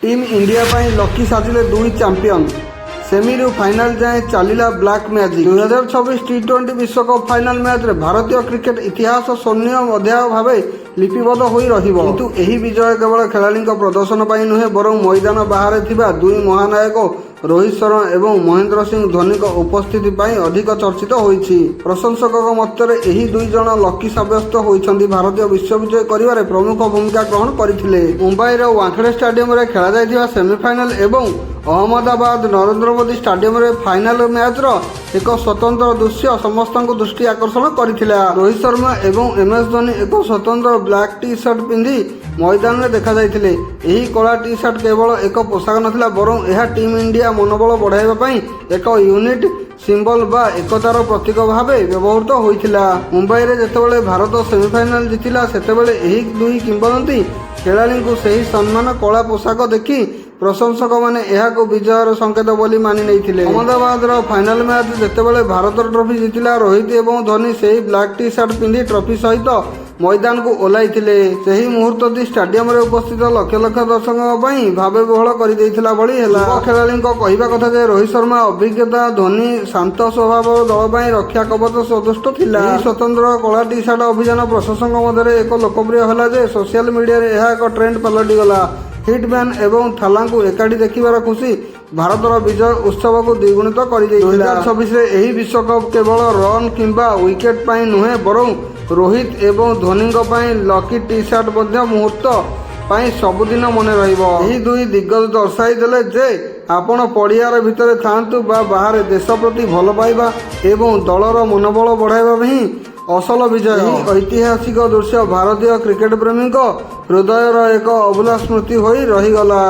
Team India ପାଇଁ lucky ସାଜିଲେ ଦୁଇ champion. ସେମିରୁ final ଯାଏଁ ଚାଲିଲା ବ୍ଲାକ୍ ମ୍ୟାଜିକ୍। 2026 ଟି20 ବିଶ୍ୱକପ୍ ଫାଇନାଲ ମ୍ୟାଚରେ ଭାରତୀୟ କ୍ରିକେଟ ଇତିହାସ ସ୍ୱର୍ଣ୍ଣିମ ଅଧ୍ୟାୟ ଭାବେ ଲିପିବଦ୍ଧ ହୋଇ ରହିବ। କିନ୍ତୁ ଏହି ବିଜୟ କେବଳ ଖେଳାଳିଙ୍କ ପ୍ରଦର୍ଶନ ପାଇଁ ନୁହେଁ, ବରଂ ମଇଦାନ ବାହାରେ ଥିବା ଦୁଇ ମହାନାୟକ ରୋହିତ ଶର୍ମା ଏବଂ ମହେନ୍ଦ୍ର ସିଂ ଧୋନିଙ୍କ ଉପସ୍ଥିତି ପାଇଁ ଅଧିକ ଚର୍ଚ୍ଚିତ ହୋଇଛି। ପ୍ରଶଂସକଙ୍କ ମତରେ ଏହି ଦୁଇ ଜଣ ଲକି ସାବ୍ୟସ୍ତ ହୋଇଛନ୍ତି ଭାରତୀୟ ବିଶ୍ୱବିଜୟ କରିବାରେ ପ୍ରମୁଖ ଭୂମିକା ଗ୍ରହଣ କରିଥିଲେ। ମୁମ୍ବାଇର ୱାଙ୍ଗଡେ ଷ୍ଟାଡିୟମରେ ଖେଳାଯାଇଥିବା ସେମିଫାଇନାଲ ଏବଂ ଅହମ୍ମଦାବାଦ ନରେନ୍ଦ୍ର ମୋଦି ଷ୍ଟାଡିୟମରେ ଫାଇନାଲ ମ୍ୟାଚର ଏକ ସ୍ୱତନ୍ତ୍ର ଦୃଶ୍ୟ ସମସ୍ତଙ୍କୁ ଦୃଷ୍ଟି ଆକର୍ଷଣ କରିଥିଲା। ରୋହିତ ଶର୍ମା ଏବଂ MS ଧୋନି ଏକ ସ୍ୱତନ୍ତ୍ର ବ୍ଲାକ୍ ଟି ସାର୍ଟ ପିନ୍ଧି ମଇଦାନରେ ଦେଖାଯାଇଥିଲେ। ଏହି କଳା ଟି ସାର୍ଟ କେବଳ ଏକ ପୋଷାକ ନଥିଲା, ବରଂ ଏହା ଟିମ୍ ଇଣ୍ଡିଆ ମନୋବଳ ବଢ଼ାଇବା ପାଇଁ ଏକ ୟୁନିଟ୍ ସିମ୍ବଲ ବା ଏକତାର ପ୍ରତୀକ ଭାବେ ବ୍ୟବହୃତ ହୋଇଥିଲା। ମୁମ୍ବାଇରେ ଯେତେବେଳେ ଭାରତ ସେମିଫାଇନାଲ ଜିତିଲା, ସେତେବେଳେ ଏହି ଦୁଇ କିମ୍ବଦନ୍ତୀ ଖେଳାଳିଙ୍କୁ ସେହି ସମ୍ମାନ କଳା ପୋଷାକ ଦେଖି ପ୍ରଶଂସକମାନେ ଏହାକୁ ବିଜୟର ସଂକେତ ବୋଲି ମାନି ନେଇଥିଲେ। ଅହମ୍ମଦାବାଦର ଫାଇନାଲ ମ୍ୟାଚ୍ ଯେତେବେଳେ ଭାରତର ଟ୍ରଫି ଜିତିଲା, ରୋହିତ ଏବଂ ଧୋନି ସେହି ବ୍ଲାକ୍ ଟି ସାର୍ଟ ପିନ୍ଧି ଟ୍ରଫି ସହିତ ମଇଦାନକୁ ଓହ୍ଲାଇଥିଲେ। ସେହି ମୁହୂର୍ତ୍ତଟି ଷ୍ଟାଡିୟମରେ ଉପସ୍ଥିତ ଲକ୍ଷ ଲକ୍ଷ ଦର୍ଶକଙ୍କ ପାଇଁ ଭାବେ ବିହ୍ୱଳ କରିଦେଇଥିଲା ଭଳି ହେଲା। ଯୁବ ଖେଳାଳିଙ୍କ କହିବା କଥା ଯେ ରୋହିତ ଶର୍ମା ଅଭିଜ୍ଞତା, ଧୋନି ଶାନ୍ତ ସ୍ୱଭାବର ଦଳ ପାଇଁ ରକ୍ଷା କବଚ ସଦୃଷ୍ଟ ଥିଲା। ଏହି ସ୍ୱତନ୍ତ୍ର କଳା ଟି ସାର୍ଟ ଅଭିଯାନ ପ୍ରଶଂସକଙ୍କ ମଧ୍ୟରେ ଏକ ଲୋକପ୍ରିୟ ହେଲା ଯେ ସୋସିଆଲ ମିଡିଆରେ ଏହା ଏକ ଟ୍ରେଣ୍ଡ ପାଲଟିଗଲା। ହିଟମ୍ୟାନ୍ ଏବଂ ଥାଲାଙ୍କୁ ଏକାଠି ଦେଖିବାର ଖୁସି ଭାରତର ବିଜୟ ଉତ୍ସବକୁ ଦ୍ୱିଗୁଣିତ କରିଦେଇଥିଲା। 2026ରେ ଏହି ବିଶ୍ୱକପ୍ କେବଳ ରନ୍ କିମ୍ବା ୱିକେଟ୍ ପାଇଁ ନୁହେଁ, ବରଂ ରୋହିତ ଏବଂ ଧୋନିଙ୍କ ପାଇଁ ଲକି ଟି ସାର୍ଟ ମଧ୍ୟ ମୁହୂର୍ତ୍ତ ପାଇଁ ସବୁଦିନ ମନେ ରହିବ। ଏହି ଦୁଇ ଦିଗ୍ଗଜ ଦର୍ଶାଇଦେଲେ ଯେ ଆପଣ ପଡ଼ିଆର ଭିତରେ ଥାଆନ୍ତୁ ବା ବାହାରେ, ଦେଶ ପ୍ରତି ଭଲ ପାଇବା ଏବଂ ଦଳର ମନୋବଳ ବଢ଼ାଇବା ହିଁ ଅସଲ ବିଜୟ। ଏହି ଐତିହାସିକ ଦୃଶ୍ୟ ଭାରତୀୟ କ୍ରିକେଟ ପ୍ରେମୀଙ୍କ ହୃଦୟର ଏକ ଅଭୁଲା ସ୍ମୃତି ହୋଇ ରହିଗଲା।